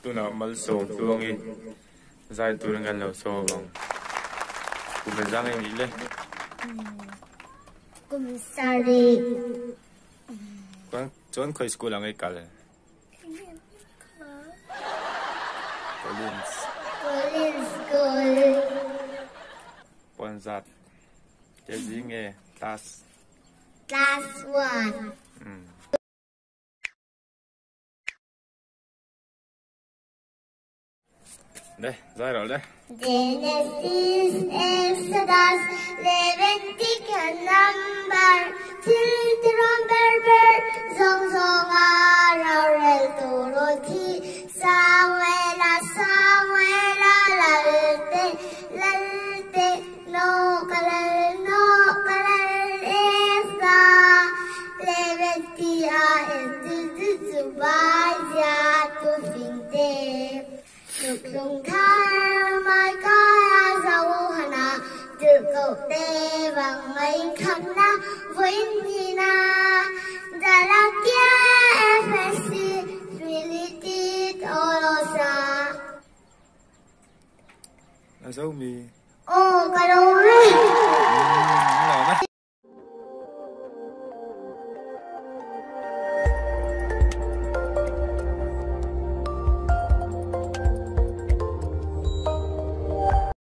tu nào mal so tuang i zai tu ngan lo so bang ku ben jang ai le kum sari quang chon khoi school ang ai kal Collins school Ponzat cái gì nghe tas last one đây rồi rồi đấy Genesis, Exodus, Leviticus, Number, Children, Berber, Song, Laurel, Dorothy, Samuela, Lalte, No color, Esther, Leviticus, Zubaya, to Finte. Được dùng thar mai có dấu hana từ cậu tê và mấy khăn na với nina ra la kia fsc reality olosa là dấu mi ô cái đâu đấy